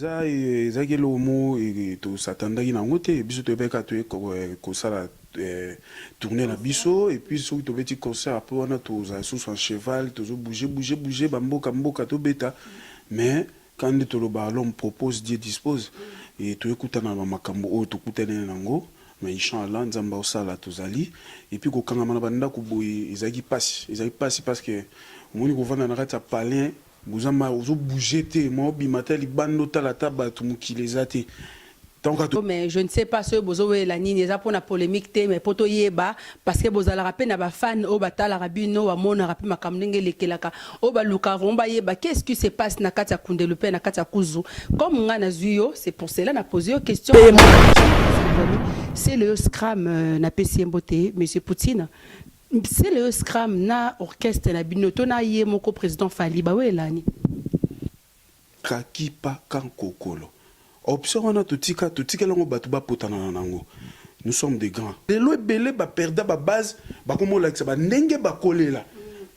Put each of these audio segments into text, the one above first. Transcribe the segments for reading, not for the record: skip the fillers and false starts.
ezaki lomo tosatandaki nango te biso toyebeka kosala tourner na biso et puis soki tobeti concert après wana tozala susu en cheval bouger bamboka tobeta mais quand nde toloba l'homme propose Dieu dispose et toyekutana na makambo oyo tokutane nango mais inchallah nzamba osala tozali et puis kokangama na bandako boye ezalaki pasi parce que moni kovanda na kati ya palin bozama ozo bouger te mo bimata libando tala taba tumukile zate. Mais je ne sais pas ce bozo la nini za pour la polémique te mais poto yeba parce que bozala rappel na ba fan o batala rabino wa mona rappel makamnenge lekelaka o ba luka romba yeba qu'est-ce qui se passe na kati ya kundelupe na kati ya kuzu comme ngana zuyo c'est pour cela na posé une question c'est le scram na pesi mbote monsieur Poutine c'est le scram na orchestre na binoto na ye moko président Fali ba welani kakipa kankokolo option on a totika longo batu ba potana nango nous sommes des grands lelo ebele ba perda ba base ba komo la ba ndenge ba kolela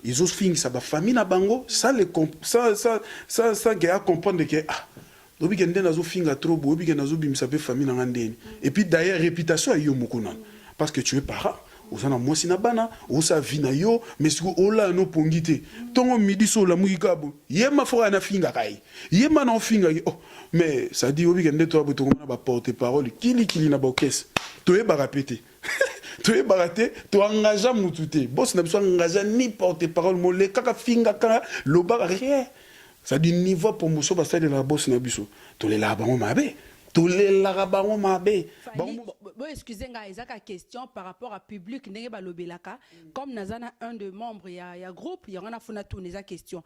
ils ont fini ça ba famille na bango ça gars comprendre que ah obi kende nazo finga trop bo obi kende nazo bimisa pe famille na ngandeni et puis d'ailleurs réputation ayo mokona parce que tu es parent osana mosi na bana osa vina yo mais si ola no pongite tongo midi so la mugikabo yema fora na finga kai yema na finga oh mais ça dit obi kende to aboto na ba porte parole kili na bokes to e ba répéter to e baraté to engagea mutute boss na biso engagea ni porte parole molé kaka finga ka loba rien ça dit niveau pour muso ba sale la boss na biso to le la bango mabe to le la bango mabe. Bon, excusez-moi, il y a une question par rapport à public. Comme Nazana, un des membres, il y a un groupe, il y a une question.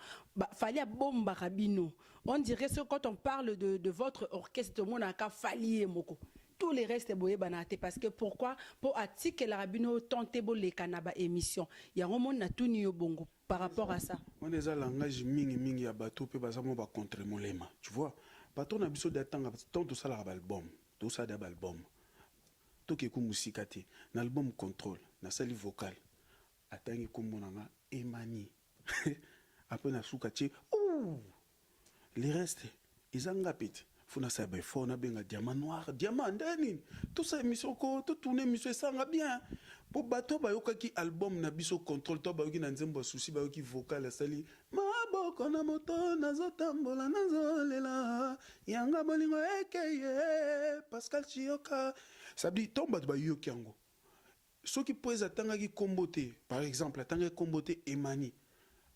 Fallait bomba rabino. On dirait que quand on parle de votre orchestre, on a qu'à fallier moko. Tous les restes boye banate parce que pourquoi pour attirer la rabino tenter les canaba émission. Il y a un monde na tout niyo bongo par rapport à ça. On est à langage mingi ya bateau pe bazamo ba contre molema. Tu vois, bateau na biso datanga tant tout ça la album, tout ça d'album. Toke ku musika te na album contrôle na sali vocal atangi komonanga emani après na suka ti les restes izanga pete funa sa ba fo na benga diamant noir diamant ndeni tout ça émission ko tout tourner monsieur sanga bien pour bato ba yokaki album na biso contrôle to ba yoki na nzembo souci ba yoki vocal sali maboko na moto nazotambola nazolela yanga bolingo ekeye Pascal Chioka. Ça dit tombe ba yo kiango ceux qui posent atanga ki kombote par exemple atanga kombote emani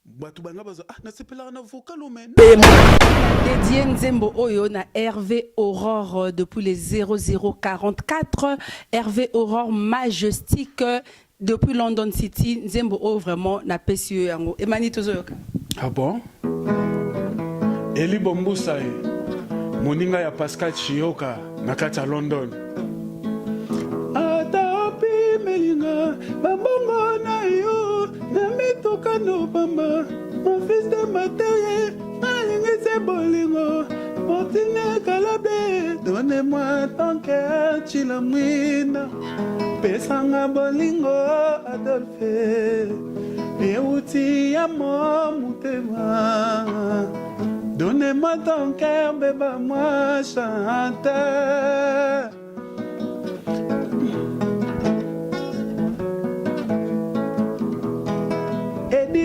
batu banga baza ah na sepela na vocal men dédié Nzembo Oyo na Hervé Aurore depuis les 0044 Hervé Aurore majestique depuis London City Nzembo Oyo vraiment na pesi yango emani tozoyoka ah bon Eli Bombusa moninga ya Pascal Chioka na kati ya London. Melinga, babongo na yo, na mitoka no bamba, mon fils de matériel, malingue c'est bolingo, Fortune Kalabe, donnez-moi ton cœur, chilamwina, pesanga bolingo, Adolphe, et outi à mon moutema, donnez-moi ton cœur, bébé, moi chanteur.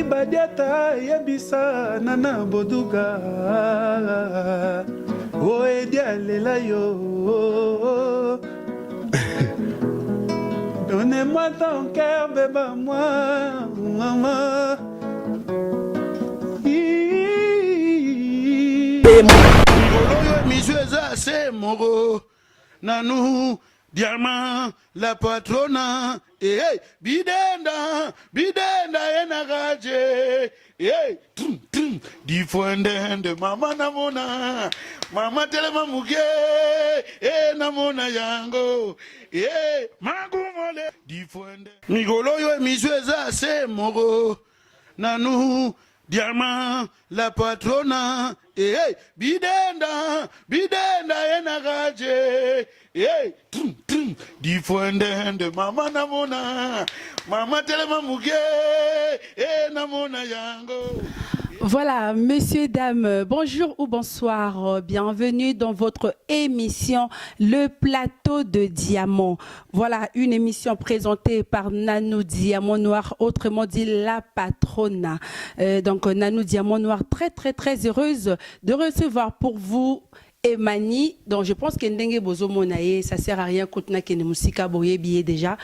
Badiata yebisa nana boduga o edialela yo donnez-moi ton cœur bébé moi maman Misueza c'est moro nanou diamant la patrona hey bidenda enagaje hey difuende mama namona mama telema muge namona yango magumole difuende migolo yo misueza se moro nanu diamant la patrona hey bidenda enagaje hey difuende mama namona mama telema muge namona yango. Voilà, messieurs, dames, bonjour ou bonsoir. Bienvenue dans votre émission Le Plateau de Diamant. Voilà, une émission présentée par Nanou Diamant Noir, autrement dit la patronne. Donc, Nanou Diamant Noir, très heureuse de recevoir pour vous Emani, donc je pense que Ndenge Bozo Monaye, ça sert à rien quand on a une musique boye billet déjà.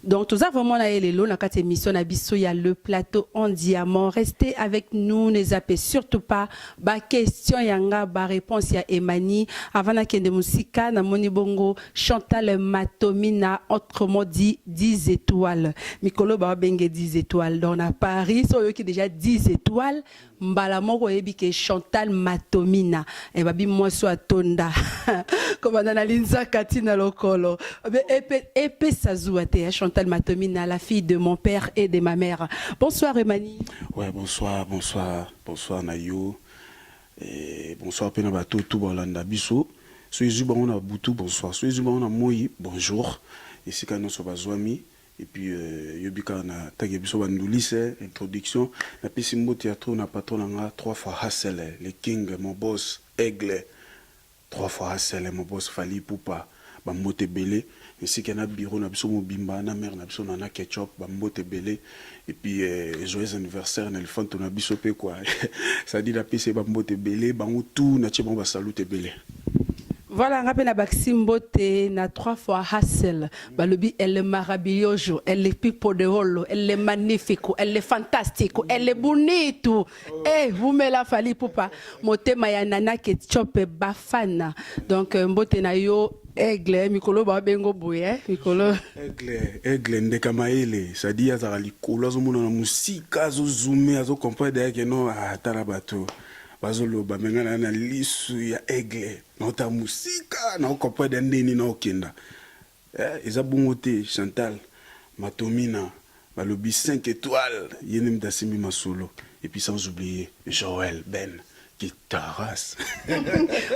Donc tout ça vraiment les lots, dans cette émission il y a le plateau en diamant. Restez avec nous, ne zappez surtout pas. Ba question yanga, ba réponse ya Emani. Avant na kende musique na moni bongo Chantal Matomina, autrement dit 10 étoiles. Mikolo ba benge 10 étoiles. Donc à Paris, so yo qui déjà 10 étoiles. Mbala moko yebi ke Chantal Matomina. Et babi moi soit tonda. Comme on analyse Katina Lokolo. Épée Sazouate, Chantal Matomina, la fille de mon père et de ma mère. Bonsoir Emani. Ouais, bonsoir Nayo. Et bonsoir Penabato, tout Bolanda Bisso. Soyez on a Boutou, bonsoir. Soyez on a Moï, bonjour. Et c'est quand nous sommes Zouami. Et puis, Yobika na Tagebiso Bandoulisse, introduction. La Pessimbo Théâtre, na patron 3 fois Hassel, le King, mon boss, Aigle. 3 fois Hassel, mon boss, Fali Poupa, Bambote Belé. Et si qu'il y a un bureau, na biso Mobimba, na mère, na biso na ketchup, Bambote Belé. Et puis, joyeux anniversaire, na le fond, na biso pe quoi. Ça dit la PC Bambote Belé, Bamou tout, na tche bon, ba salute Belé. Voilà, rappelle la Baximbote na 3 fois Hassel. Balobi, elle est maravilloso, elle est pipo de rolo, elle est magnifique, elle est fantastique, elle est bonite. Eh, vous me la fali poupa. Mote mayanana ketchup bafana. Donc, mbote na yo aigle, mikolo ba bengo boye, mikolo. Aigle ndeka maele, ça dit azara likolo azomona na musika azo zoomer, azo comprendre derrière que non atala bato. Bazolo ba mengana na lisu ya aigle. Nota musika na comprendre ndeni na okenda. Eza bongote Chantal Matomina, balobi 5 étoiles, yenem dasimi masolo et puis sans oublier Joël Ben qui terrasse.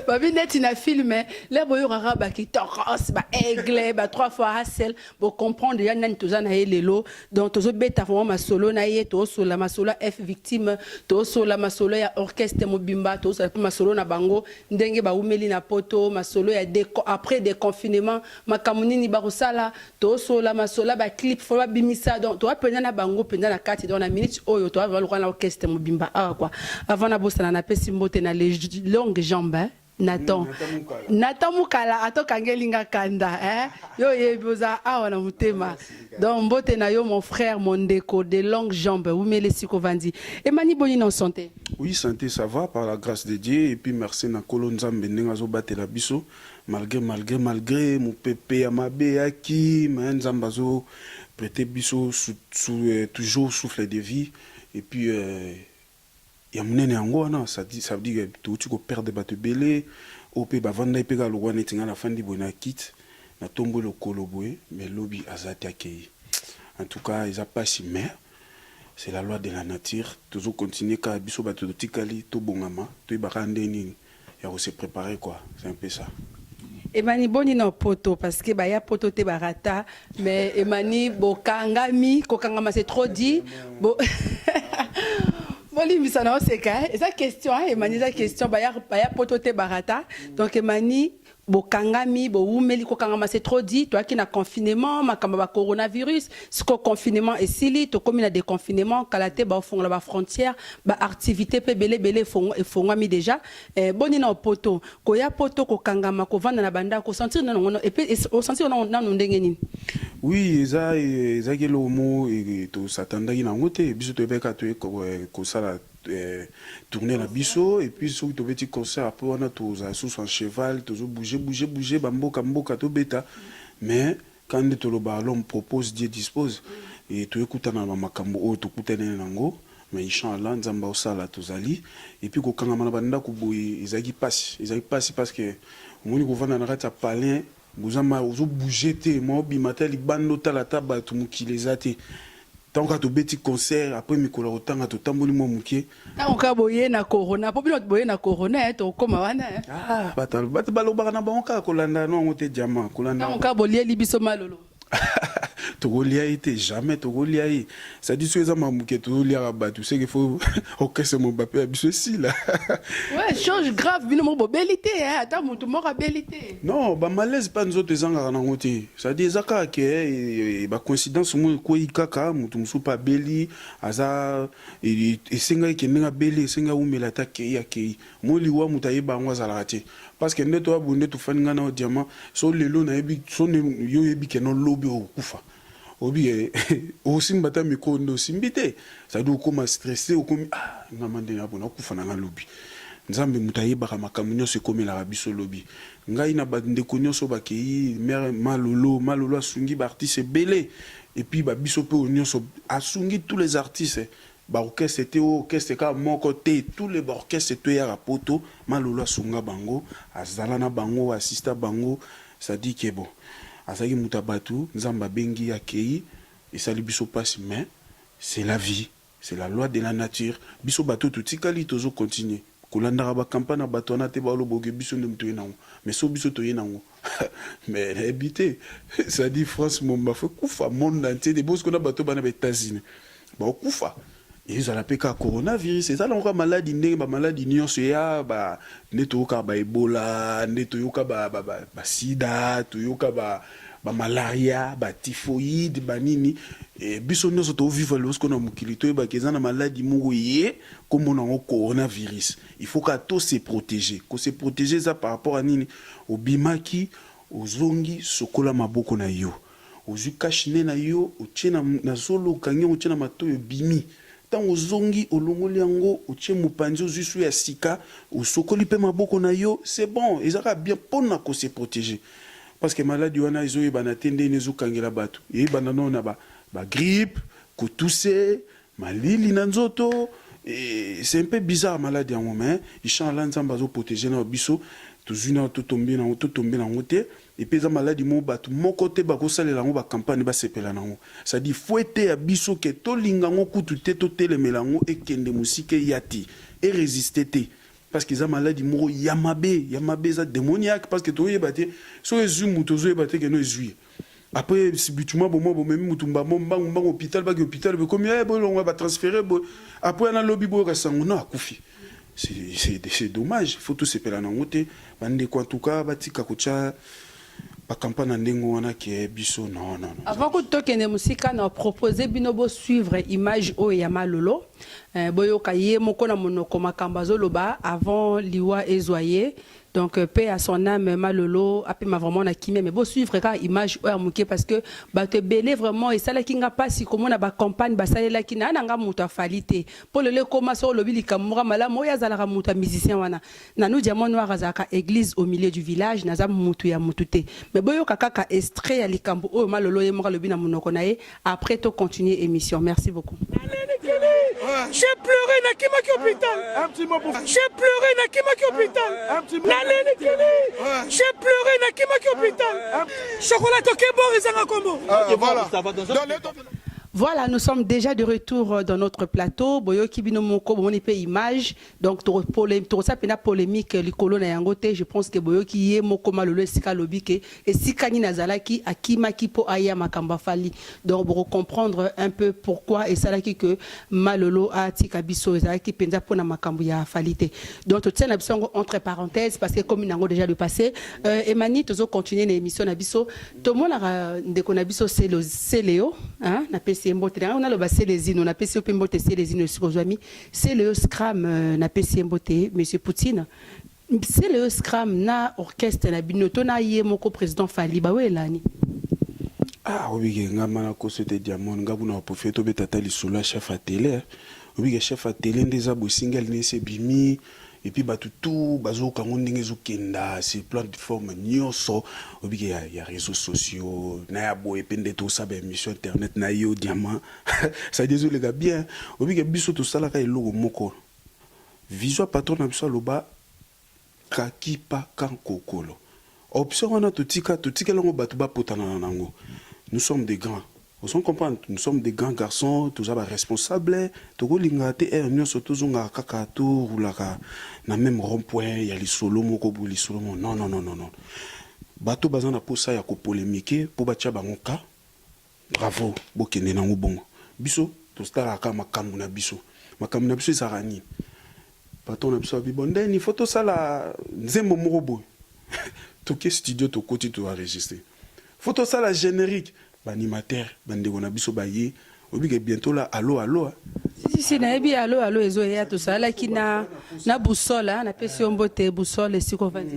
Babi net ina filmé, les boyo rara ba qui terrasse, ba aigle, ba 3 fois Hassel, pour comprendre ya nan toza na lelo, donc tozo beta vraiment masolo na ye to so la masolo F victime, to so la masolo ya orchestre Mobimba, to so la masolo na bango, ndenge ba umeli na poto, masolo ya après des confinements, makamuni ni barosala, to so la masolo ba clip fo ba bimisa, donc to apena na bango pena na kati dans la minute oyo to va le roi na orchestre Mobimba quoi. Avant na bossa na pesi mbote na les longues jambes, Nathan Mukala, ato kangelinga kanda, yo yeboza awana mutema. Donc mbote na yo mon frère, mon déco, des longues jambes, vous me laissez vandi. Emani Boni en santé. Oui, santé ça va par la grâce de Dieu et puis merci na kolonzambe ndenga zo batela biso malgré mon pépé amabe aki manzamba zo prêter biso toujours souffle de vie et puis ya munene yango wana ça veut dire que tu ko perdre bato belé ope bavanda ipeka lo wana tinga la fandi bona kit na tombo le koloboé mais lobi azati akei. En tout cas ils a pas si mais c'est la loi de la nature toujours continuer ka biso bato tikali to bongama to ibakande nini ya ko se préparer quoi, c'est un peu ça. Emani Boni no poto parce que ba ya poto te barata mais Emani bokangami kokangama c'est trop dit bo Boli misana oseka eza question Emani eza question ba ya poto te barata donc Emani bokangami bo umeli kokangama c'est trop dit toi qui na confinement makamba ba coronavirus siko confinement et sili to comme na déconfinement kalate ba fonga ba frontière ba activité pe belé fongami déjà boni na poto ko ya poto kokangama ko vanda na banda ko sentir na ngono et puis au sentir na ndenge nini. Oui eza ke lo mo et to satanda na ngote biso to beka to ko sala tourner la biso et puis sur tout petit concert après on a tous sous un cheval tous bouger bamboka to beta mais quand le ballon propose Dieu dispose et tu écoutes na makambo o to kutene nango mais inchallah nzamba osala tozali et puis ko kanga mana banda ko boy ezaki passe parce que moni ko vanda na rata palin buzama ozo bouger te mo bimata libando tala taba to mukilezate. Tant que tu petit concert après mikolo otanga to tamboli mo mukie na okaboye na corona popino boye na corona to koma wana batal baloba na banka kolanda no ngote diamant kolanda na okabolie libiso malolo tokolia été jamais tokolia yi ça dit ceux mamuke tokolia rabat tu sais qu'il faut orchestre mon Mbappé a biso si là ouais change grave bino mo bobelité hein attends mutu mo bobelité non ba malaise pas nous autres zanga na ngote ça dit zaka ke ba coïncidence mo ko ikaka mutu musu pa beli aza et senga ke nga beli senga umela ta ke ya ke mo liwa mutayeba ngwa zalati parce que ndeto abunde tu fani ngana o diamant so lelo na yebi so yo yebi ke no lobby okufa obi osimbata mikondo simbite ça doit comme stressé ou comme ah ngamande na bona okufa na lobby nzambe mutayeba ka makamunyo se komela biso lobby ngai na bande konyo so bakei mère malolo asungi ba artiste belé et puis ba biso pe onyo so asungi tous les artistes ba orchestre était au orchestre ka mon côté tous les orchestres étaient à poto malolo asunga bango azala na bango assista bango ça dit que bon azaki mutabatu nzamba bengi akei et ça biso passe mais c'est la vie c'est la loi de la nature biso bato tout tikali tozo continuer kolanda ba campagne bato na te ba lo boge biso ndemto yenango mais so biso to yenango mais habité ça dit France mon ba faut kufa monde entier des bos qu'on a bato bana ba États-Unis ba kufa ils ont appelé coronavirus c'est ça la maladie ndenge ba maladie nyonso ya ba neto ka ba Ebola neto yoka ba sida to yoka ba malaria ba typhoïde ba nini et biso nyonso to vivre lorsqu'on a mukili to ba kezana maladie mungu ye comme on a coronavirus il faut qu'à tous se protéger ça par rapport à nini obimaki ozongi sokola maboko na yo ozukashine na yo ochena na solo kanyo ochena matoyo bimi tango zongi olongoli yango otie mopanzi ozusu ya sika osokoli pe maboko na yo c'est bon ezaka bien pona ko se protéger parce que maladie wana ezo bana tende nezo kangela bato e bana nona ba grippe ko tousser malili na nzoto et c'est un peu bizarre maladie en moment il change l'ensemble zo protéger na biso tozuna to tomber na ngote et puis ça maladie mo bato mon côté ba ko salela ngo ba campagne ba sepela nango ça dit fouetter à biso ke to linga ngo kutu te to telemelango e kende musike yati et résister te parce que ça maladie mo yamabe za démoniaque parce que to yebate so ezu muto zo yebate ke no ezu après si bituma bon même mutumba mbang hôpital ba hôpital be comme bon on va transférer après na lobby bo kasango na akufi c'est dommage faut tout sepela nango te bande ko en tout cas batika kocha ba campagne ndengo wana ke biso non avant que tokende musika na proposer binobo suivre image o ya malolo boyoka ye moko na monoko makamba zoloba avant liwa ezoyer donc paix à son âme malolo après ma vraiment na kimé mais beau suivre ka image o ya muke parce que ba te belé vraiment et ça la kinga pas si comment na ba campagne ba salela kina nga muta falite pour le comment so lobi likamura mala moya zala muta musicien wana na nous diamant noir azaka église au milieu du village na za mutu ya mutute mais boyoka kaka extrait ya likambo o malolo ye moka lobi na monoko na ye après to continuer émission merci beaucoup. J'ai pleuré na kimaki hôpital. Un petit mot pour j'ai pleuré na kimaki hôpital. Un petit mot. J'ai pleuré na kimaki hôpital. Chocolat toke bon ezanga kombo. Voilà. Voilà, nous sommes déjà de retour dans notre plateau. Boyo kibino moko bon épée image. Donc tout ça pena polémique likolo na yangote. Je pense que boyo ki ye moko malolo sika lobike et sika ni nazalaki akima kipo aya makamba fali. Donc pour comprendre un peu pourquoi et ça là que malolo a tika biso ezalaki penza pona makambo ya falite. Donc tout ça na biso entre parenthèses parce que comme nango déjà le passé Emani tozo continuer l'émission na biso. Tout le monde a ndeko na biso c'est Léo hein na on a le basé les îles, on a payé les îles sur Ozami. C'est le Scram, na payé Monsieur Poutine. C'est le Scram, na orchestre, na binoto, na yé moko président Fali, bah ouais là ni. Ah oui, nga mana ko sote diamond, nga buna profito betata li solo chef à télé. Oui, chef à télé des abo single ne se bimi. Et puis bah tout bazo kango ndenge zokenda c'est plateforme nyonso obi ya réseaux sociaux na ya boye pende tout ça ba émission internet na yo diamant ça désolé gars bien obi biso to sala ka eloko moko visual patron na biso loba kakipa kankokolo option on a to tika longo batu ba potana nango nous sommes des grands. Vous comprenez, nous sommes des grands garçons, tous les responsables, tous les gens nous sommes tous les kakato ou la même rond-point, il y a les solos, les solos. Non. Bateau bazan a pour ça, il y a polémique pour batia bangoka. bravo bokende nango bongo biso tostalaka makambo na biso ezaka nini patron na biso abi bondeni faut tosala nzembo moko boye toke studio tokoti toenregistre faut tosala générique baanimateur bandeko na biso baye obike bientôt là allo si na ebi allo ezo ya tosalaki na busola na pesi ombote busola esiko vandi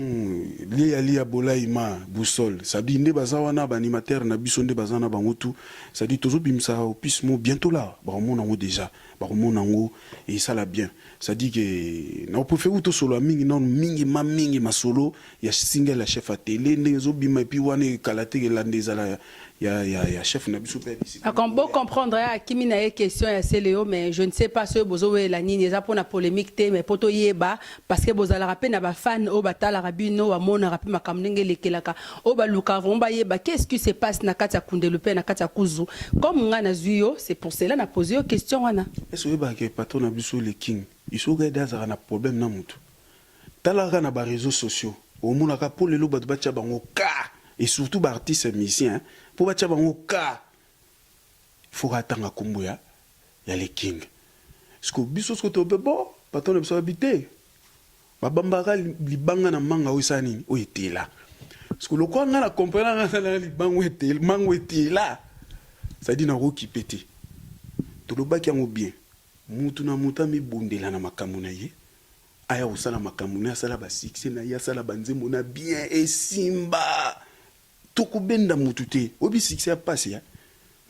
lia bolaima busol ça dit nde baza wana baanimateur na biso nde baza na bango tout ça dit tozobimisa opismo bientôt là bakomona ngo déjà bakomona ngo et ça la bien ça dit que na préféré to solo mingi non mingi masolo ya single la chef à télé nde ezobima et puis wana kalate ke landeza la ya chef na biso pe ici. On peut comprendre à qui mina une question ya Céléo mais je ne sais pas ce bozo la nini eza pour na polémique té mais poto yeba parce que bozala rappel na ba fan o batala rabino wa mona rappel makamnenge lekelaka o ba luka romba yeba qu'est-ce qui se passe na kati ya kundelupe na kati ya kuzu comme ngana zuyo c'est pour cela na poser une question wana est-ce que ba ke patron na biso le king il faut que daza na problème na mutu talaka na ba réseaux sociaux o mona ka pour le loba batcha bango ka et surtout ba artiste musicien pour batcha bango ka faut attendre kombo ya le king parce que biso ce que to bon patron na biso habité ba bambaka libanga na manga o sani o etela parce que le quoi nga na comprendre na libanga etela mango etela ça dit na ro ki pété to lo ba ki ngo bien mutu na muta mi bondela na makambo na ye aya osala makambo na sala ba succès na ya sala banzembo na bien et simba to ko benda mutu te obi succès passe ya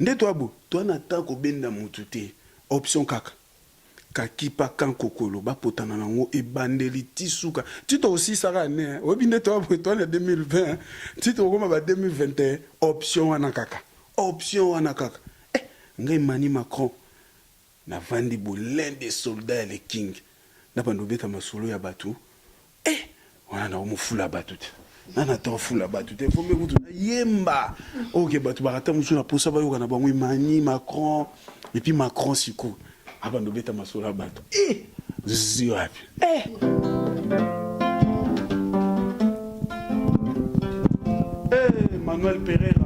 nde to abo to na ta ko benda mutu te option kaka kakipa kan kokolo ba potana nango e bandeli tisuka tito aussi sara ne obi nde to abo to na 2020 tito ko ba 2021 option wana kaka ngai mani Macron na vandi l'un des soldats les king na bando beta masolo ya batu wana na mo fula batu nana to fula batu te faut me kutu yemba OK batu barata musu na posa ba yoka na bango mani Macron et puis Macron siko abando beta masolo ya batu je suis happy Manuel Pereira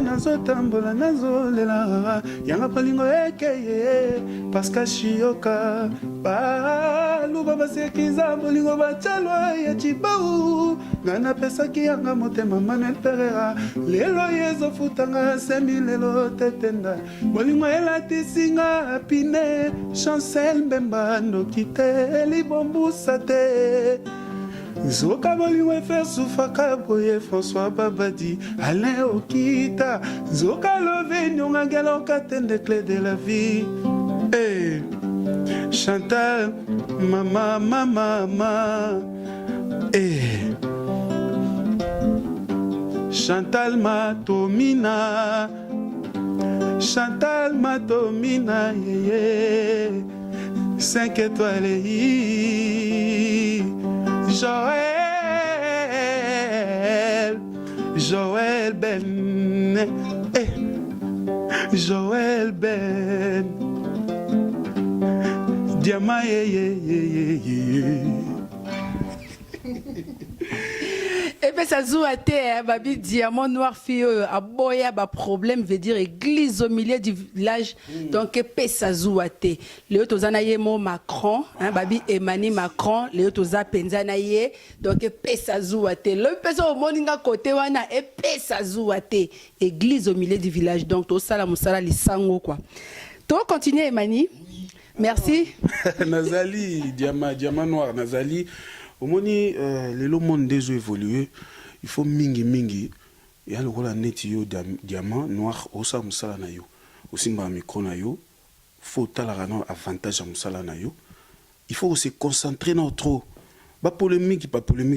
nazotambola nazolela yanga palingo ekeye paska shioka baluba basekiza bolingo bachalwa ya chibau ngana pesaki yanga motema Manuel Pereira lelo yezofutanga semi lelo tetenda bolingo elatisinga pine Chancel Mbemba ndokite libombusa te Zoka bolingo faire soufaka boye François Babadi Alain Okita Zoka love nyonga galo katende clé de la vie Chantal mama Chantal Matomina 5 étoiles Joël Ben Joël Ben Diamant Et bien ça joue à terre, babi diamant noir fille à boya ba problème veut dire église au milieu du village donc et ça joue à terre. Les autres zanaïemo Macron, babi Emmanuel Macron, les autres zapenzanaïe donc et ça joue à terre. Le peso au moninga côté wana et ça joue à terre. Église au milieu du village donc to sala musala lisango quoi. To continuer Emmanuel. Merci. Nazali diamant noir Nazali. Au moni le monde déjà évolué il faut mingi et alors la net yo diamant noir au sa musala na yo aussi mba micro na yo faut talara na avantage à musala na yo il faut se concentrer na trop pas polémique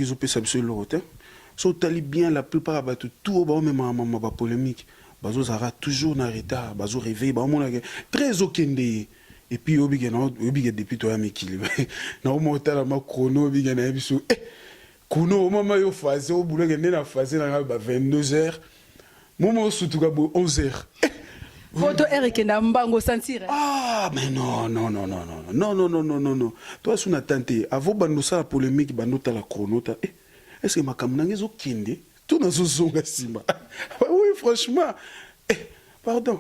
zo peut s'absoluer l'autre so tali bien la plupart ba tout ba même maman ba polémique bazo zara toujours na retard bazo réveil ba mona très okende. Et puis obiga depuis toi mikili na o motala ma chrono obiga na biso chrono mama yo phase o boulot ngene na phase na ba 22h momo sutuka bo 11h photo Eric na mbango sentir mais non toi sous na tante avant bando ça la polémique bando ta la chrono ta est-ce que makamna ngezo kinde tout dans ce son sima. Oui, franchement. Pardon,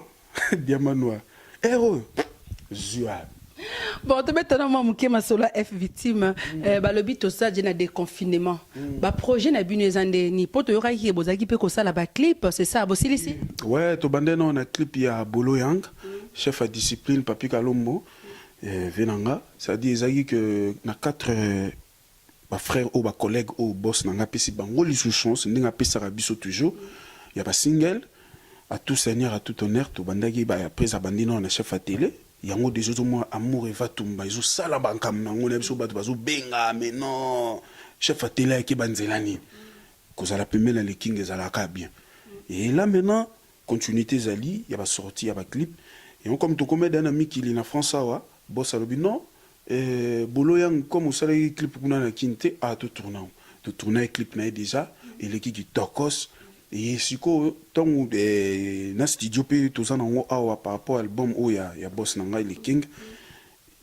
diamant noir. Héros. Zua. Bon, tu maintenant moi muke masola F victime ba lobi to ça na déconfinement. Ba projet na bino ezande ni poto yora ki bozaki pe ko sala ba clip, c'est ça bosilisi? Ouais, to bande on a clip ya Bolo Yang, chef à discipline Papi Kalombo venanga, ça dit ezaki que na 4 ba frère ou ba collègue ou boss nanga pesi bango li sous chance ndinga pesa biso toujours. Il y a pas single à tout seigneur à tout honneur to bandaki ba après ça bandino na chef à télé. Yango des autres mois amour et va tumba ils ont sala bankam nango na biso bato bazo benga mais non chef à télé qui banzelani cause la pemela les king ezalaka bien et là maintenant continuité zali il y a pas sorti il y a pas clip et on comme to comme d'un ami qui est en France wa boss alobi non Bolo Yang comme ça les clip kuna na kinte a tout tourner clip na déjà et l'équipe qui tokos et siko tongu na studio pe to zana ngo awa par rapport album o ya boss nanga le king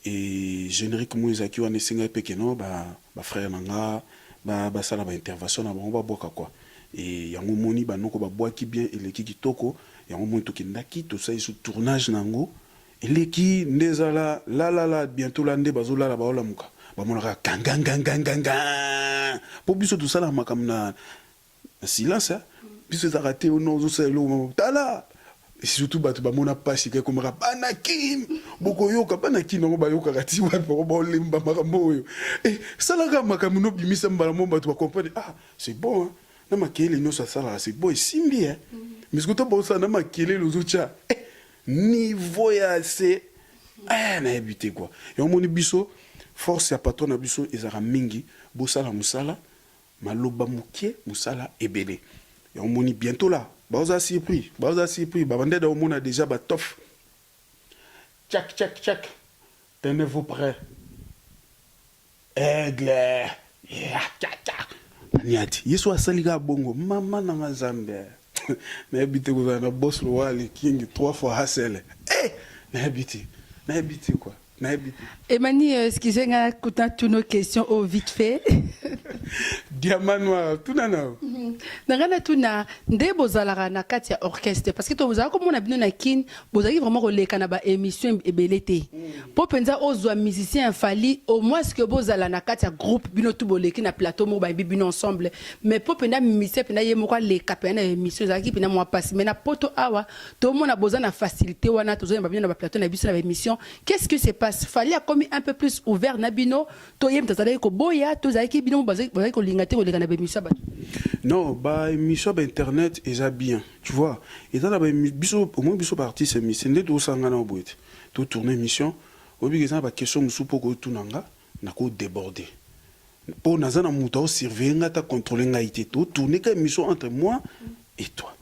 et générique mo ezaki wana singa pe keno ba frère nanga ba sala ba intervention na bango ba boka quoi et yango moni ba noko ba boaki bien et l'équipe qui toko yango mo to kindaki to ça sur tournage nango et l'équipe ndezala la bientôt la nde bazola la ba ola muka ba monaka ganga pour biso tout ça la makamna silence hein puisque ça raté au nom de tala et surtout batu ba mona pasi ke comme banakim boko yoka banakim ngo ba yoka kati wa ba lemba makambo yo et ça la makambo no bimisa mbala mo batu ba comprendre ah c'est bon hein na makele no ça c'est bon et simbi hein mais ce que to bossa na makele lo zocha niveau ya c'est na habité quoi et on moni biso force ya patron na biso ezara mingi bosala musala maloba mukie musala ebele. Et on moni bientôt là. Baoza surpris. Babande da on a déjà batof. Tchak. Tenez-vous prêts. Aigle. Niati. Yeso asaliga bongo. Mama nanga Zambia. Na habité ko na boss lo wali king 3 fois hassel. Na habité quoi. Emani, excusez moi écoutant toutes nos questions au vite fait. Diamant noir, tout nana. Nangana tuna nde bozalara na kati ya orchestre parce que to bozala comme on a bino na kin bozaki vraiment releka na ba émission ebelete. Po penza ozwa musicien fali au moins ce que bozala na kati ya groupe bino tout boleki na plateau mo ba bino ensemble mais po penda musicien penda ye moko le kapena émission zaki penda mo passe mais na poto awa to mona bozana facilité wana to zo ba bino na ba plateau na biso na émission. Qu'est-ce que c'est passe fallait comme un peu plus ouvert na bino to yem tazala ko boya to zaki bino bazaki ko lingate ko leka na ba émission ba. Non, bah émission internet est bien, tu vois. Et dans la émission, au moins biso parti c'est émission de tout ça ngana oboit. Tout tourner émission, obi que ça ba question musu poko tunanga na ko déborder. Pour nazana muta surveiller ngata contrôler ngaité tout tourner ka émission entre moi et toi.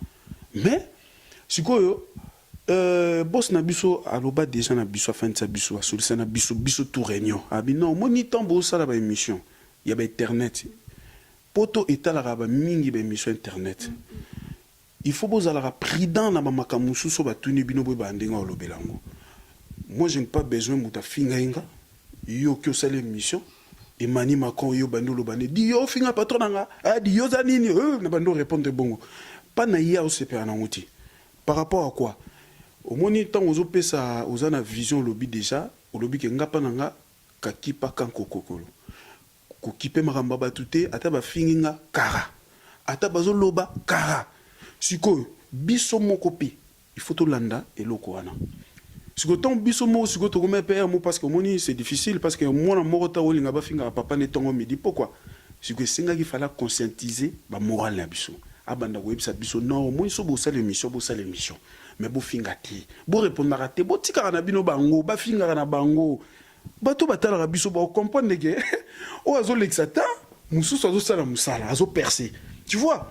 Mais sikoyo boss na biso aloba déjà na biso fin de sa biso solution na biso tout réunion. Abi non, moni temps bo ça la émission. Il y a internet. Poto etalaka ba mingi ba émission internet. Il faut bozala prudent na makamusu so batuni bino bo bandenga olobelango. Moi je n'ai pas besoin muta finga inga. Yo kyo sala émission et mani makon yo bandolo bande di yo finga patron nga a di yo zanini na bando répondre bongo. Pas na ya OCP na ngoti. Par rapport à quoi? Au moni temps ozo pesa ozana vision lobby déjà, au lobby ke ngapa nanga kakipa kankokokolo. Kokipe maramba batute ata ba finginga kara ata bazo loba kara siko biso moko pe il faut to landa eloko wana siko ton biso mo siko to comme père mo parce que moni c'est difficile parce que moi na morota olinga ba finga papa ne tongo midi pourquoi siko singa ki fallait conscientiser ba moral na biso abanda website biso non moi so bo sala émission mais bo finga ti bo répondre raté bo tika na bino bango ba finga na bango. Bato batala biso ba comprendre que o azo l'exata mususu azo sala musala azo percer tu vois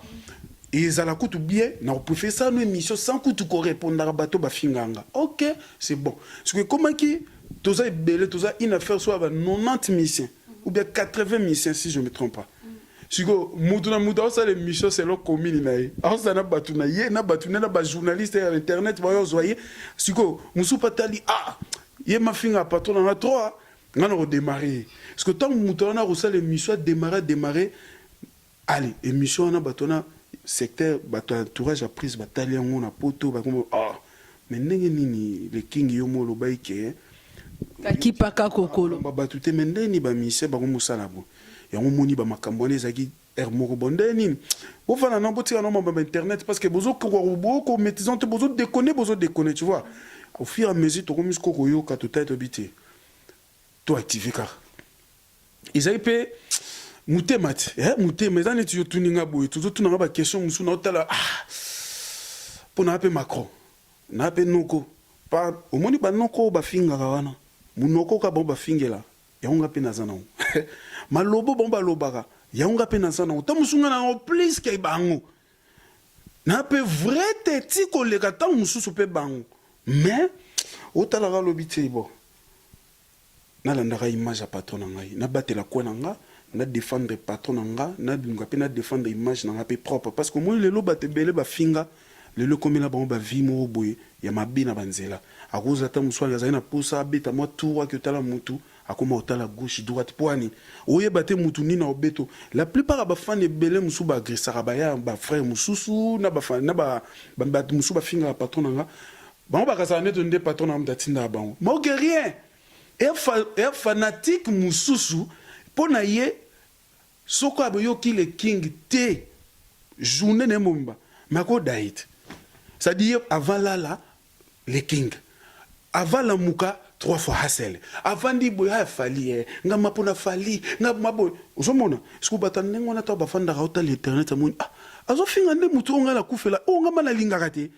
et ça la coûte bien na on peut faire ça nos émissions sans coûte ko répondre à bato ba finganga OK c'est bon parce que comment qui toza belé toza une affaire soit 90 missions ou bien 80 missions si je me trompe pas siko mutu na mutu ça les missions c'est leur commune nae ça na batu na ye na batu na ba journaliste à internet ba yo zoyer siko musu patali ye ma finga patron na 3 ngana redémarrer parce que tant mutu na rusala émission démarrer allez émission na batona secteur bato entourage a prise batali yango na poto ba comme ah mais ndenge nini le king yo molo baike kakipaka kokolo bato te mais ndeni ba mise ba comme sala bo yango moni ba makambo ne zaki moko bondeni bo fana na botika no ba internet parce que bozo ko maîtrisante bozo déconner tu vois au fur et à mesure to comme ko yo ka to tête habité to activer car ils pe mutema mutema ezani tu tuninga boye tuzotunanga ba question musu na otala pona pe Macron na pe noko pa omoni ba noko ba finga wana munoko ka bon ba fingela yonga pe nazana malobo bon ba lobaka yonga pe nazana ta musunga na plus ke bango na pe vrai teti ko le kata mususu pe bango mais otala ga lobite bo na landaka image ya patron na ngai na batela ko na nga na défendre patron na nga na dunga pe na défendre image na nga pe propre parce que moi le lo batebele ba finga le lo komela ba ba vie mo boye ya mabina banzela akoza ta muswali azana posa beta mo tour que tala mutu akoma otala gauche droite poani oye bate mutu ni na obeto la plupart ba fan ebele musu ba agressera ba ya ba frère mususu na ba fan na ba musu ba finga patron na nga ba ba kasa neto nde patron na mtatinda bango mo rien et fanatique mususu pona ye soko aboyoki le king te journée ne momba mako daït c'est-à-dire avant là le king avant la muka 3 fois hassel avant di boya fali ngama pona fali ngama boy uzomona siku batanengo na ta bafanda rauta l'internet amoni azo finga nde mutu ngala kufela ngama na linga kate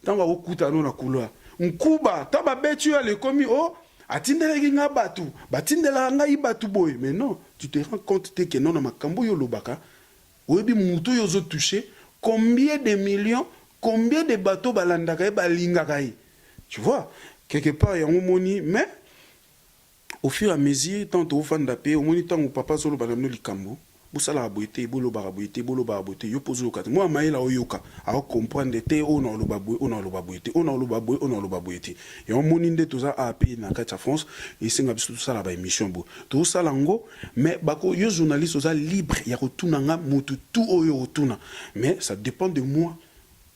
tanga okuta no na couloir nkuba taba betu ya le komi atindela kinga batu batindela ngai batu boy mais non tu te rends compte que non na makambo yo lobaka oyebi mutu yo zo toucher combien de millions combien de bateaux balandaka balingaka tu vois quelque part ya moni mais au fur et à mesure tant au fanda pe au moni tant papa solo banamno likambo busala aboité bolo baraboité bolo baraboité yo pozo lokata moi maila oyoka a comprendre te on a lobaboité on a lobaboité ya moni nde toza AP na kati ya France et singa biso sala ba émission bo to sala ngo mais bako yo journaliste oza libre ya kotuna nga mutu tout oyo otuna mais ça dépend de moi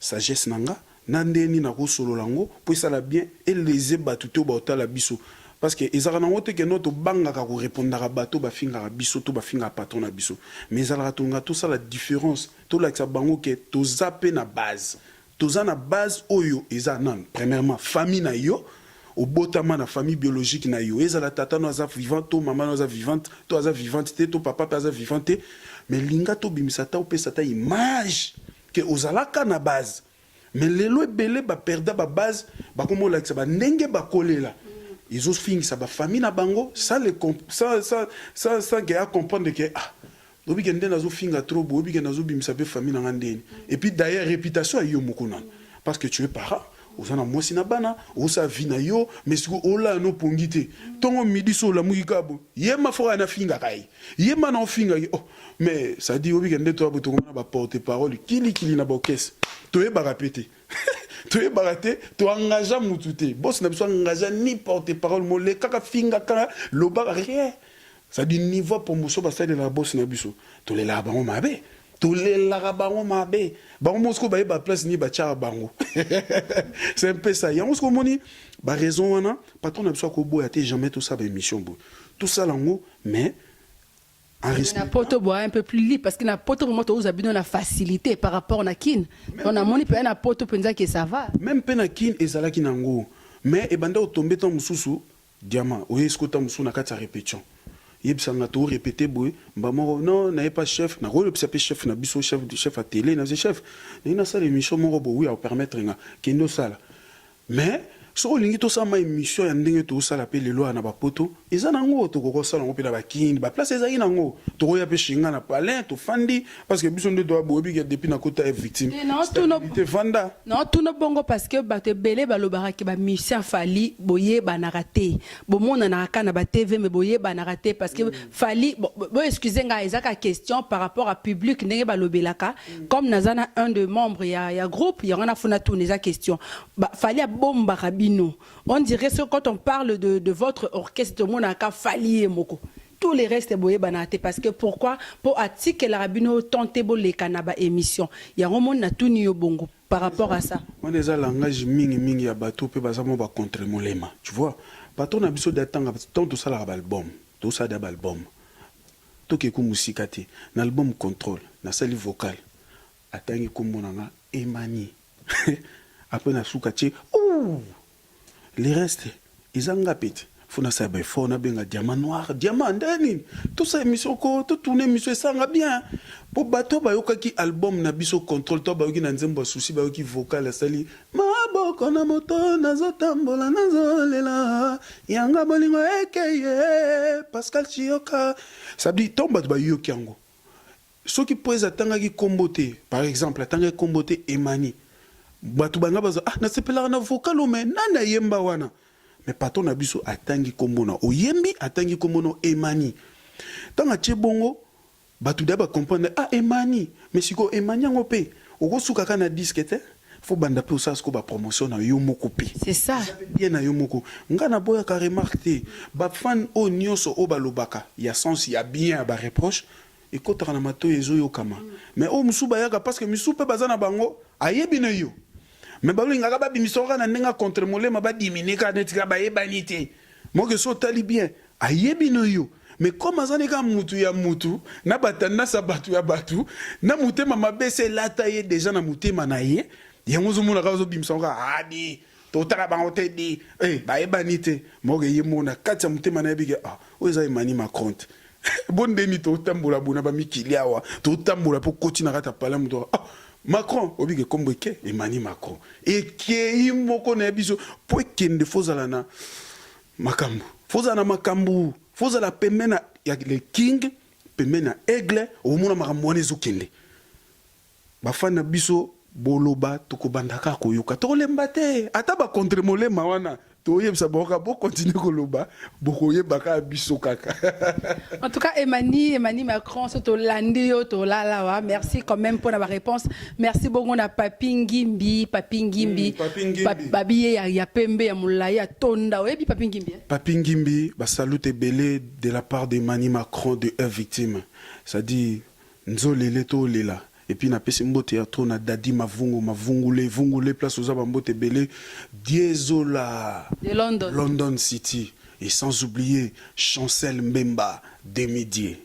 sagesse nanga nandeni na ko solo lango pour ça la bien et les batuto ba otala biso parce que ezaka na ngote ke noto banga ka ko répondre à bateau ba finga biso to ba finga patron na biso mais ezala tonga tout ça la différence to la bango ke to zape na base to za na base oyo eza nan premièrement famille na yo au botama na famille biologique na yo ezala tata no aza vivante to maman no aza vivante to aza vivante te to papa aza vivante mais linga to bimisa ta opesa ta image que ozalaka na base mais lelo ebele ba perda ba base ba komo la ba ndenge ba kolela ils ont fini ça ba famille na bango ça comprendre que obi kende nazo finga trop obi kende nazo bimisa be famille na ngandeni et puis d'ailleurs réputation yo mokona parce que tu es parent osana mwasi na bana osa vina yo mais siku ola no pongite tongo midi so la mukikabo yema fora na finga kai yema na finga mais ça dit obi kende to abuto na ba porte parole kili na bokes to e ba répéter tu es baraté tu engages mututé boss na biso engagé ni porte parole mo le kaka finga kaka lo ba rien ça dit niveau pour muso ba de la boss na biso to le la bango mabe to le la bango mabe bango mosko ba ba place ni ba cha bango c'est un peu ça ya mosko moni ba raison wana patron na biso ko boya te jamais tout ça ba émission bo tout ça lango mais na poto bois un peu plus libre parce que na poto vraiment tous habitants la facilité par rapport na kin on a moni pe na poto penza que ça va même pe na kin ezala kinango mais e banda o tomber tant mususu diamant o esko tant musu na kati répétition yebsanga to répéter boy mbamo non na pas chef na rôle pe chef na biso chef à télé na chef na ça l'émission mo bo oui à permettre nga kendo sala mais so lingi to sama émission ya ndenge to sala pe lelo na ba poto eza nango to ko sala ngo pe na ba kindi ba place eza nango to ko ya pe shinga na palin to fandi parce que biso ndo do bobi que depuis na kota est victime non tout no vanda non tout no bongo parce que ba te belé ba lobara ki ba mission fali boye ba na raté bo mona na ka na ba TV mais boye ba na raté parce que fali bo excusez nga ezaka question par rapport à public ndenge ba lobelaka comme nazana un de membres ya groupe ya ngana funa tout neza question ba fali a bomba rabi. On dirait que quand on parle de votre orchestre, tout le monde a qu'à fallier moko. tous les restes boye banate parce que pourquoi pour attiquer la rabino tenter bo les kanaba émission il y a vraiment na tout yo bongo par rapport à ça on est à langage mingi ya bateau pe bazamo ba contre molema tu vois bateau na biso datanga tant tout ça la album tout ça d'ab album to ke ku musikati na album contrôle na sali vocal atangi kumbonanga emani après na sukati ouh les restes ils ont ngapit funa sabe fona benga diamant noir diamant ndani tout ça émission ko tout tourner émission ça nga bien pour bato ba yoka ki album na biso contrôle to ba yoki na nzembo souci ba yoki vocal sali maboko na moto nazotambola nazolela yanga bolingo ekeye Pascal Chioka ça dit tomba ba yoki yango ceux qui posent atanga ki kombote par exemple atanga kombote emani bato banga bazo ah na sepela na vocal mais nana yemba wana mais patron na biso atangi kombona oyembi atangi kombona emani tanga chebongo bato daba comprendre ah emani mais siko emani yango pe okosuka kana disque te faut banda pe ça ko ba promotion na yo moko pe c'est ça bien na yo moko ngana boya ka remarquer ba fan o nyoso o balobaka ya sens ya bien ba reproche et kotaka na mato ezo yo kama mais o musuba yaka parce que musupe bazana bango ayebi na yo mais balinga ka ba bimisora na nenga contre molema ba diminuer ka netika ba yebanité mo que so tali bien ayebi no yo mais comme azane ka mutu ya mutu na batanda sa batu ya batu na mutema mabese lata ye déjà na mutema na ye yango zo mona ka zo bimisora adi to tala bango te di ba yebanité mo que ye mona katsa mutema na yebike ah o eza emani Macron bonde mi to tambola bona ba mikilia wa to tambola po kotina kata pala muto ah Macron obike kombeke emani Macron et qui moko na biso po kende fozala na makambu fozala makambu fozala pemena ya le king pemena aigle o mona makambu wana ezokende bafana biso boloba tokobandaka koyoka tolemba te ata ba contre molema wana toyebisa boka bo continuer koloba bokoyebaka biso kaka. En tout cas Emani Macron so to landi yo to lala wa merci quand même pour la réponse merci beaucoup na Papi Ngimbi babi ya pembe ya mulaya tonda oyebi Papi Ngimbi Papi Ngimbi ba salute belé de la part d'Emani Macron de un victime ça dit nzolele to lela. Et puis na pesi mbote ya to na dadi vungule place aux abambote belé Diezola de London City et sans oublier Chancel Mbemba Demidier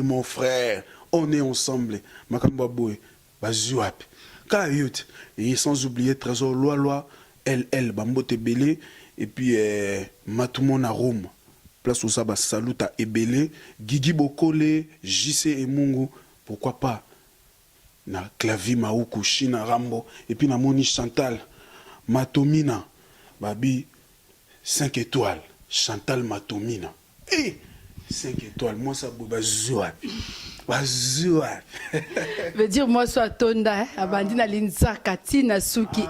mon frère on est ensemble makamba boy bazuap kayut et sans oublier Trésor loi LL bambote belé et puis Matumona Rome place aux abas saluta ebelé Gigi Bokole JC et Mungu pourquoi pas na Clavi Maoukou China Rambo et puis na Moni Chantal Matomina babi 5 étoiles Chantal Matomina 5 étoiles moi ça bazouap veut dire moi soit tonda abandi na linzaka tina suki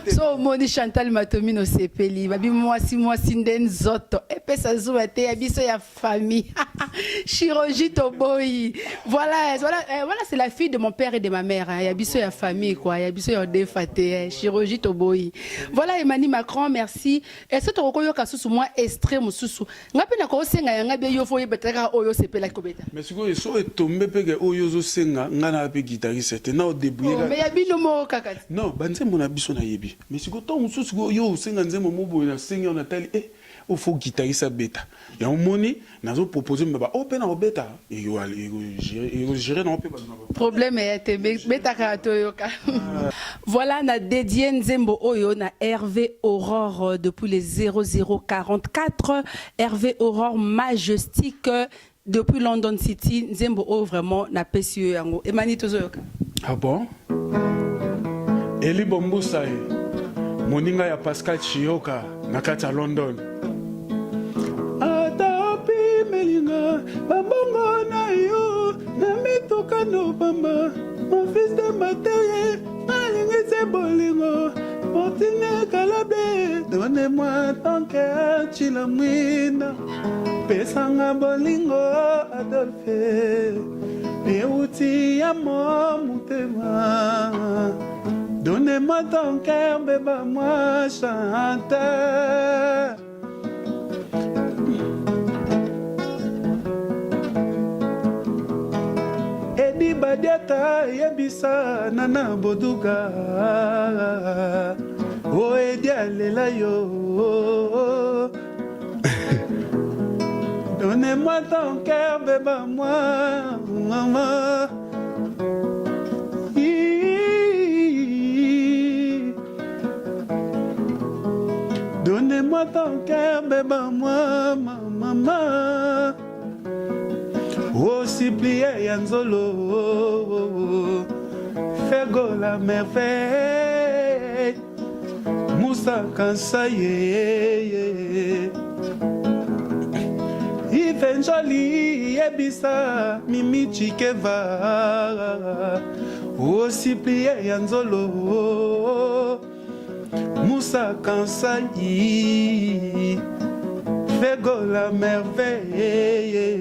so Moni Chantal Matomina au sepeli babi moi si nden zoto pesa zuwa te abiso ya famille chirurgie toboyi voilà c'est la fille de mon père et de ma mère ya abiso ya famille quoi ya abiso ya defaté chirurgie toboyi voilà Emani Macron merci et ce to koyoka susu moi extrême susu ngapi na ko senga ya ngabe yo fo yebetaka oyo sepela kobeta mais siko so etombe peke oyo zo senga ngana pe guitariste na au début mais ya bino mo kaka non banzembo na biso na yebi mais siko to mususu yo senga nzembo mobo na senga na tali il faut guitariste bêta et on moni nazo proposer me ba open na bêta et yo gérer na problème est bêta ka to yoka voilà na dédié nzembo oyo na Hervé Aurore depuis les 0044 Hervé Aurore majestique depuis London City nzembo o vraiment na pesi yango Emani tozo yoka ah bon Eli Bombusa moninga ya Pascal Chioka na kati ya London atapi melinga babongo na yo na mitoka no bamba mon fils de matériel alingi se bolingo Fortune Kalabe donnez-moi ton cœur chilamwina pesanga bolingo Adolphe euti ya motema donnez-moi ton cœur bébé moi chanteur badiata yebisa nana boduga o edialela yo. Donnez-moi ton cœur, bébé, moi, maman. Donnez-moi ton cœur, bébé, moi, maman. Oh, supplier Yanzolo, Fego la merveille, Moussa Kansaye. Even joli ebisa mimi chikeva aussi plié yanzolo Moussa Kansayi Fego la merveille.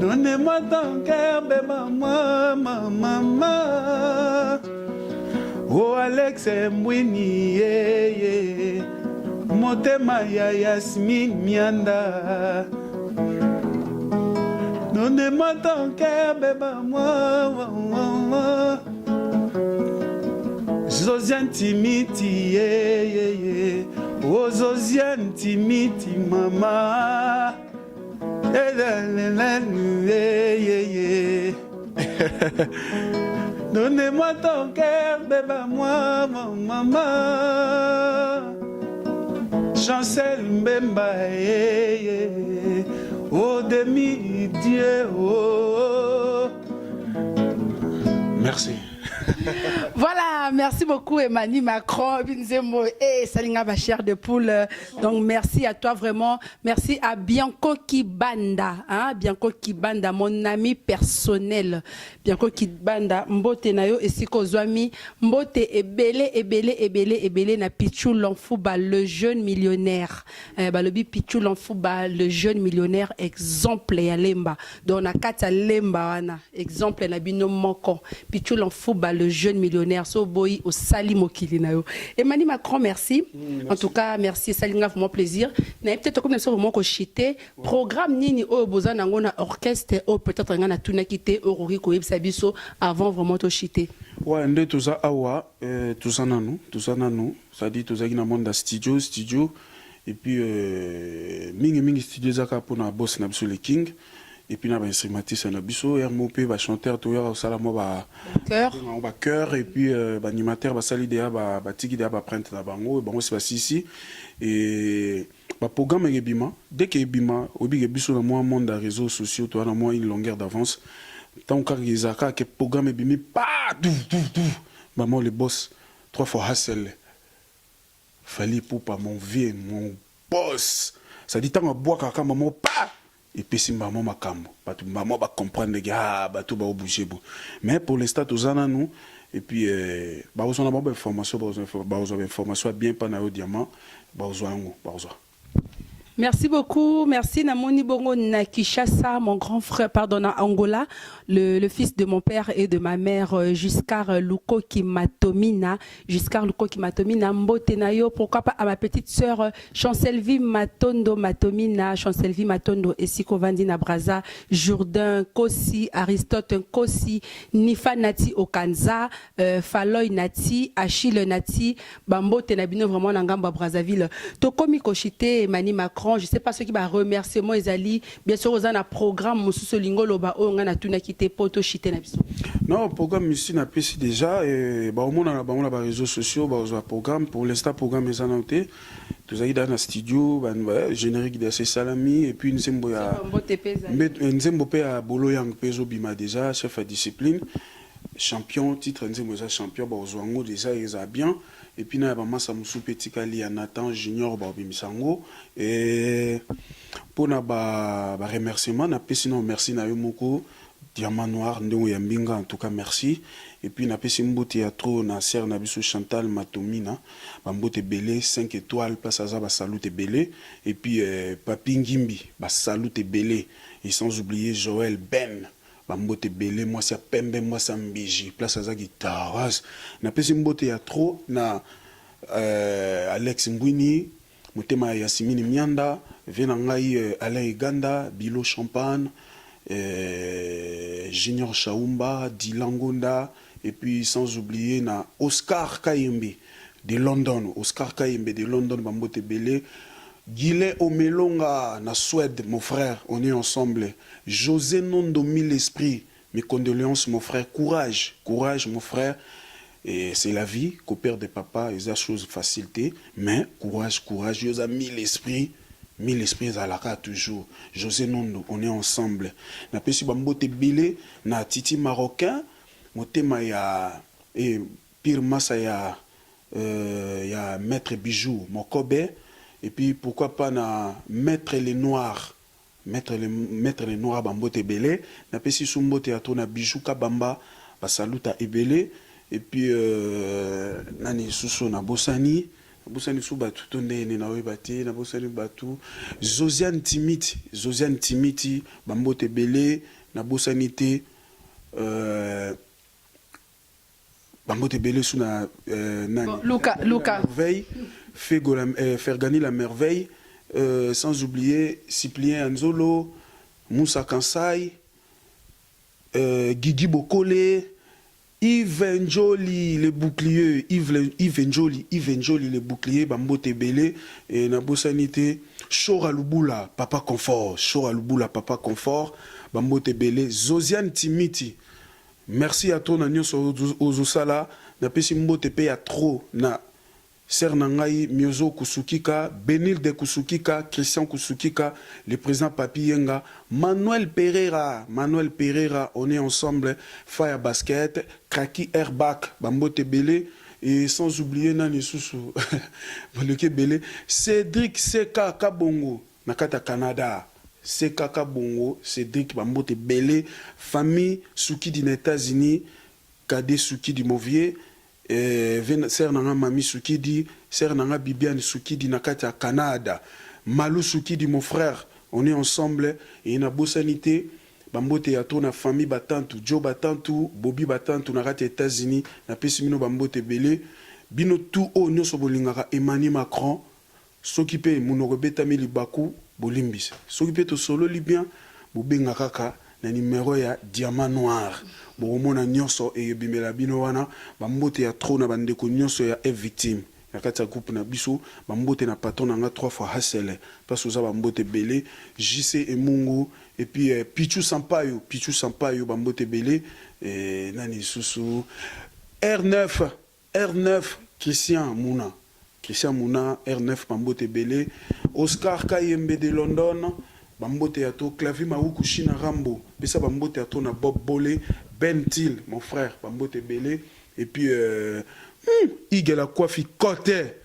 Donnez-moi ton cœur, bébé, moi, maman. Oh Alex Mwini, Motema ya Yasmine Mianda. Donnez-moi ton cœur, bébé, moi. Josiane Timiti, oh Josiane Timiti, maman. Donnez-moi ton cœur, bébé, moi, maman. Chancel Mbemba, oh demi-dieu, oh. Merci. Voilà, merci beaucoup Emmanuel Macron, Binzemo et Salinga Bachère de Poule. Donc merci à toi vraiment, merci à Bianco Kibanda, hein, Bianco Kibanda, mon ami personnel. Bianco Kibanda, Mbote Nayo et Siko Zwami, Mbote ebele na Pichou Lanfouba, le jeune millionnaire. Balobi Pichou Lanfouba, le jeune millionnaire, exemple ya Lemba. Donc na kata Lemba wana, exemple na bino moko. Pichou Lanfouba, le jeune millionnaire, so boy au Sali Mokili na yo. Emmanuel Macron, merci. En tout cas, merci. Salinga, vraiment plaisir. Na peut-être comme ça vraiment ko chité. Programme nini o boza na ngona orchestre o peut-être ngana tuna kité orori ko yebisa biso avant vraiment to chité. Ouais, ndé tout ça awa, tout ça nanou, ça dit tout ça qui na monde studio et puis mingi studio zaka pour na boss na biso le king. Et puis, on a un instrumentiste, on a un mopé, un chanteur, tout ça, un cœur, et puis un animateur, un salidéa, un tigidéa, un print, un bango, et c'est passé ici. Et le programme est bima. Dès qu'il est bima, il y a un monde de réseaux sociaux, tu as une longueur d'avance. Tant que les accords, que le programme est bima, pas tout. Maman, le boss, 3 fois hassel. Fallait pour pas mon vieux, mon boss. Ça dit, tant que bois, caca, maman, pas. Et puis si maman m'a calme, maman va comprendre que tout va bouger. Mais pour l'instant, tout ça nous. Et puis, on a une information bien pas na diamant, Merci beaucoup, merci Namoni Bongo Nakishasa, mon grand frère, pardon, à Angola, le fils de mon père et de ma mère, Giscard Luko Kimatomina, Mbotenayo, pourquoi pas à ma petite sœur, Chancelvi Matondo Matomina, Chancelvi Matondo, Esiko Vandina Braza, Jourdain Kossi, Aristote Kossi, Nifa Nati Okanza, Faloy Nati, Achille Nati, Bambo Tenabino, vraiment Nangamba Brazzaville, Tokomi Koshite, Emmanuel Macron. Je ne sais pas ceux qui va remercier moi Ezali. Bien sûr, on a un programme Moussou Lingo Loba on a tout quitté poto chité na biso. Non, programme ici n'a pas déjà et au moins on a réseaux sociaux, on a programme pour l'instant programme est anoté. Tous aïda dans studio, générique de ces salami et puis nzembo ya nzembo pe à Bolo Yang Pezo Bima déjà chef à discipline. Champion, titre nzembo za champion ba ozwango déjà ils a bien. Et puis, il y a un petit Kali, Nathan Junior, Bimisango. Et pour les remerciements, sinon merci à Yomoko, Diamant Noir, Ndongo Yambinga, en tout cas merci. Et puis, il y a un théâtre, Nasser, Nabiso Chantal, Matomina, Bambote Belé, 5 étoiles, Passaza, Salut et Belé. Et puis, Papi Ngimbi, Salut et Belé. Et sans oublier Joël Ben. Bambote belé moi c'est pembe moi ça mbiji place à guitare na pesi mbote ya trop na Alex Ngwini motema ya Simini Mianda vena ngai Alain Ganda Bilo Champagne Junior Chaumba, Dylan Gonda, et puis sans oublier na Oscar Kayembe de London, Oscar Kayembe de London, Bambote Belé, Guillet Omelonga na Suède, mon frère, on est ensemble. José Nondo Mille Esprit, mes condoléances mon frère, courage, courage mon frère. Et c'est la vie, qu'au père de papa, ils ont chose facilité, mais courage, courage, ils ont mille esprits à la carte toujours. José Nondo, on est ensemble. Na pesi Bambote Belé, na Titi Marocain, mon thème ya et pire massa ya Maître Bijou, Mokobe, et puis pourquoi pas na Maître les Noirs. Maître les Noirs Bambote Belé, na pesi Sumbote ya tona Bijou Kabamba, ba saluta Ebele. Et puis, nani suso na Bosani sou batu tondene na webati na Bosani batu Josiane Timiti Bambote Belé na Bosani te Bambote Belé sou na nani Luca Merveille Fergani la merveille, sans oublier Cyprien Anzolo, Moussa Kansai, Guigui Bokole, Yves Njoli le bouclier, Yves Njoli le bouclier, Bambote Belé, et Nabosanité, Chora Lubula, Papa Confort, Bambote Belé, Josiane Timiti. Merci à toi, Nanyo Ozosala, Napesi Mbote Pe à trop, na Sernangai, Miozo Kusukika, Benil de Kusukika, Christian Kusukika, le président Papi Yenga, Manuel Pereira, on est ensemble, Fire Basket, Kraki Airbag, Bambote Belé, et sans oublier Nani Soussou, Belé, Cédric Seka Kabongo, Nakata Canada, Seka Kabongo, Cédric Bambote Belé, famille Souki des États-Unis, Kade Souki du Mauvier, Sœur Nanga Mami Soukidi, Sœur Nanga Bibiane Soukidi Nakata Canada, Malou Soukidi mon frère, on est ensemble et na Bossanité, Bambote Yato na famille Batantu, Joe Batantu, Bobby Batantu Nakata États-Unis, na Pessimino Bambote Belé, Bino tout o nyoso bolingaka Emmanuel Macron, s'occuper Mounogobeta Mili Baku, Bolimbis, s'occuper to solo libyen, Bobenga Kaka, na numéro ya Diamant Noir. Bomona nyonso e bimela bino wana bambote ya trop na bandeko nyonso ya victime ya kati ya groupe na biso bambote na patron na nga 3 fois hasele parce que ça bambote belé JC et Mungu et puis Pichu Sampayo bambote belé et nani susu R9 Christian Mouna R9 bambote belé Oscar Kayembe de London Bambote Yato, Clavi Maoukou China Rambo, Bessa Bambote Yato na Bob Bolé, Ben Til, mon frère, Bambote Belé, et puis Ig la Kwafi Kote,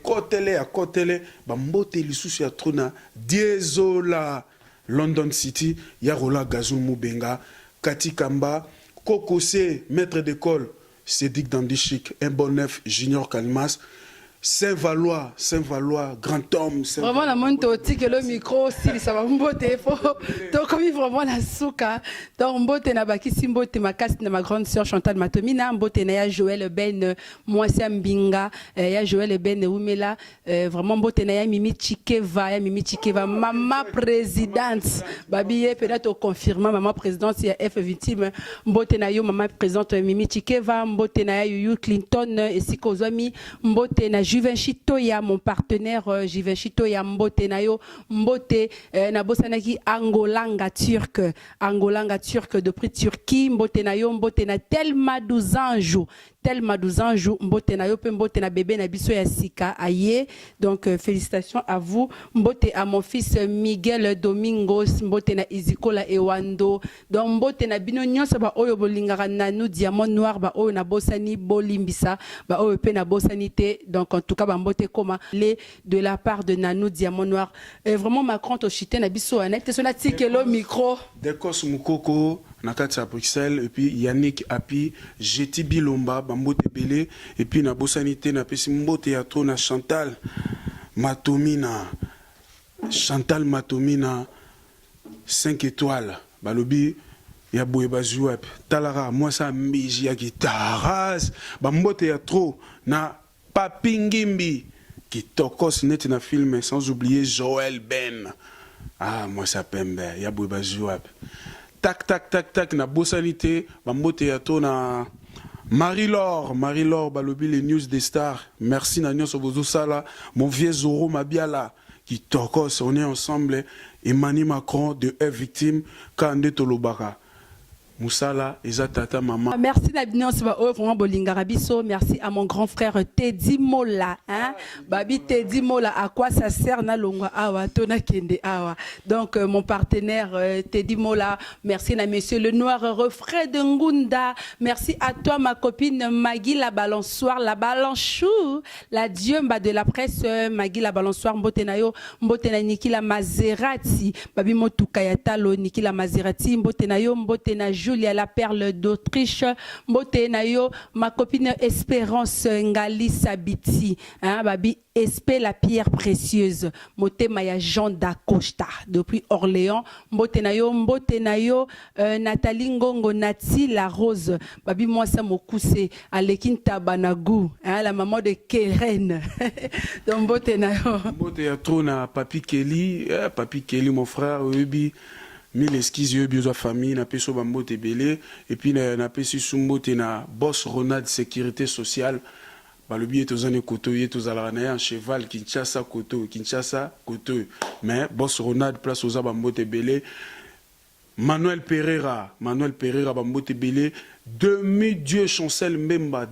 Kotele, Bambote Lissous Yato na Diezola, London City, Yarola Gazou Moubenga, Kati Kamba, Kokose, maître d'école, Cédric Dandichik, un bon neuf, Junior Kalmas, Saint-Valois, grand homme. Vraiment, la monte au tic le micro, si ça va m'boter, donc comme il vraiment la souka. Donc mbote na baki simbote ma casse na ma grande sœur Chantal Matomina, mbote na ya Joël Ben, moi c'est Mbinga, ya Joël Ben Oumela, vraiment mbote na ya Mimi Chikeva, maman présidente. Babiye peut-être confirmer maman présidente ya F victime, mbote na yo maman présidente Mimi Chikeva, mbote na ya Yuyu Clinton et Sikozwami, mbote na Juvenchi Toya, mon partenaire Juvenchi Toya Mbote Nayo, Mbote Nabosanaki Angolanga Turc de prix Turquie, Mbote Nayo, Mbote na Telma 12 anges, Mbote Nayo, Mbote na bébé Nabiso Yassika Aye. Donc félicitations à vous, Mbote à mon fils Miguel Domingos, Mbote na Izikola Ewando, donc Mbote na Bino Nyonso ba Oyo Bolingara Nanu Diamant Noir ba Oyo na Bosani Bolimbisa, ba Oyo pe na Bosanité, donc en tout cas Bambote Koma les de la part de Nanou Diamant Noir. Et vraiment Macron to chité na biso anek so na tikelo micro Dekos Mukoko nakati à Bruxelles et puis Yannick Api Jeti Bilomba Bambote Belé et puis na Bosanité na pesi Mbote ya to na Chantal Matomina 5 étoiles balobi ya boye bazuap talara moi ça miji ya guitare Bambote ya trop na Papingimbi qui tokos net na film sans oublier Joël Ben Ah, moi ça pembe, ya bouba jouable. Tac, tac, tac, tac, na bosanité, bambote yato na Marie-Laure, balobi les news des stars. Merci na nyonso bozo sala, mon vieux Zoro Mabiala, qui tokos, on est ensemble. Emmanuel Macron de F victime, Kande Tolobaka. Moussala, Eza Tata Maman. Merci Nabinion, c'est vraiment Bolinga Rabiso. Merci à mon grand frère Teddy Mola. Hein? Babi Teddy Mola, à quoi ça sert na longwa awa, tona kende awa. Donc mon partenaire Teddy Mola, merci à monsieur le noir refrain de Ngunda. Merci à toi ma copine Maggie la balançoire, la balanchou, la diemba de la presse Maggie la balançoire, Mbotenayo, Mbotena Niki la Maserati, Babi Motukayatalo Niki la Maserati, Mbotenayo, Mbotena Julia la perle d'Autriche, Mbotenayo, ma copine Espérance Ngali Sabiti, hein, Babi Espé la pierre précieuse, Motemaya Jean d'Acosta depuis Orléans, Mbotenayo, Nathalie Ngongo Nati la rose, Babi Mwasa Mokuse, Alekin Tabanagou, hein, la maman de Keren. Donc Mbotenayo. Mbotenayo trona Papi Kelly, mon frère, Ubi. Mille excuses, yo besoin famille, na peso bambote belé, et puis na pesi sumbote na boss Ronald sécurité sociale. Balobi etozane koto etozala na un cheval Kinshasa koto, mais boss Ronald place aux bambote belé. Manuel Pereira bambote belé. Demi-dieu Chancel Mbemba,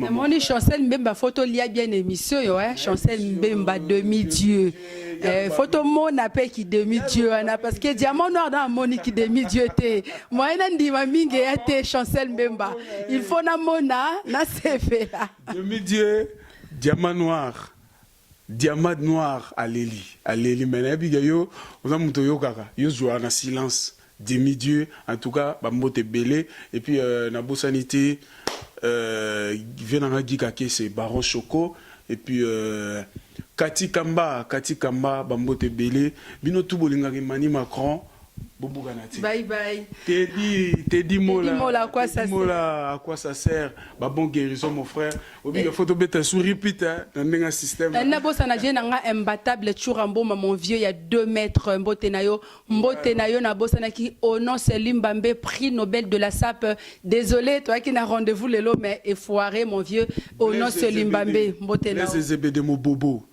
Mon Chancel Mbemba, photo lia bien émission, ouais. Chancel Mbemba, demi-dieu. Photo mon appel qui demi-dieu, parce que diamant noir dans mon qui demi-dieu te. Moi, je dis ma mingue te Chancel Mbemba. Il faut na mona, na sefe là. Demi-dieu, diamant noir à Léli. Mais là, bigayo, on a monté yo kaka, yo joue en silence. Demi-dieu, en tout cas, bambote belé. Et puis, Nabo Sanité, c'est Baron Choco. Et puis, Kati Kamba, bambote belé. Bino tout bolingaki Mani Macron. Bye bye. Teddy Mola, à quoi ça sert? À quoi ça sert? Bon guérison, mon frère. Il faut te sourire, putain, dans un système. Imbattable, Churambo, mon vieux, il y a 2 mètres, Mbotenayo, Nabosana qui, au nom, c'est Limbambe, prix Nobel de la SAP. Désolé, toi qui n'as rendez-vous le lot, mais effoiré, mon vieux, au nom, c'est Limbambe, Mbotenayo. Blaise Zébédé, mon bobo.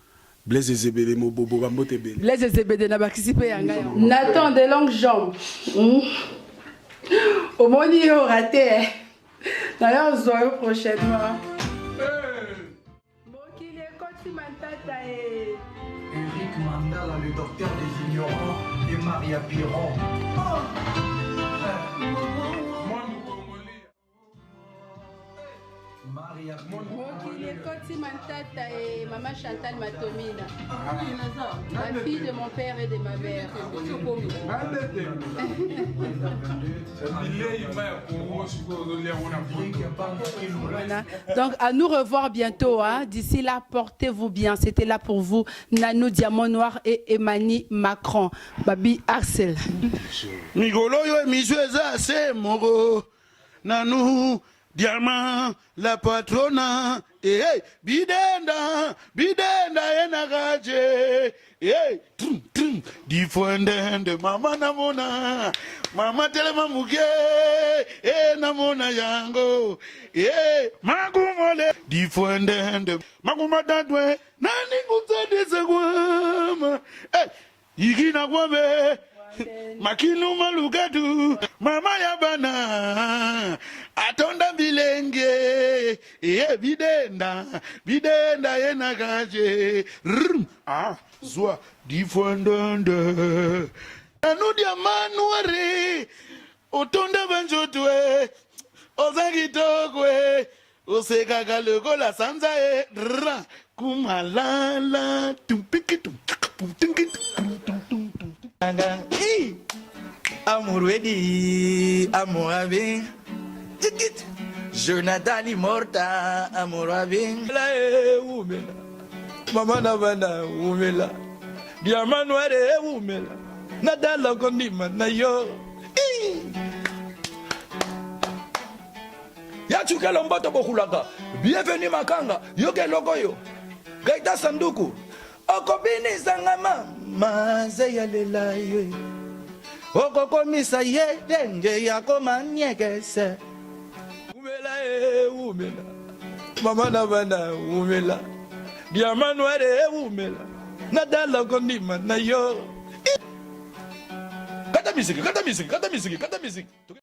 Blaise Zébédé, mon bobo, Bambote Belé. Blaise Zébédé, n'a pas participé à Nathan de longues jambes. Au moins, il aura raté. D'ailleurs, on se voit prochainement. Eric Mandala, le docteur des ignorants, et Maria Piron. Maman Chantal Matomina, la fille de mon père et de ma mère. Voilà. Donc à nous revoir bientôt. Hein. D'ici là, portez-vous bien. C'était là pour vous, Nanou Diamant Noir et Emmanuel Macron. Babi Axel. Migolo yo misweza se moro Nanou Diamant la patrona bidenda enagaje difondende mama namona mama telema muge namona yango magumole difondende maguma dadwe nani kutsadise kwama igina kwame makinu malugadu mama yabana atonda bilenge bidenda yenagaje zwa difondende anu diamanuare otonda banjotwe ozagitokwe osekaga lokola sanza kumalala tumpikitum Amour wedi, amour abing, Jonathan Immorta, amour abing. La umela, mama na bana umela, diamant noir umela, nadala kondima na yo. Ya chukelo mbato bokulaka, bienvenue makanga, yoke logo yo, gaita sanduku. okobinisa nga mama zeyalela ye okokomisa ye denge yakomanyekese umela umela mama na bana umela diamanware umela nadala kondima na yo kata musique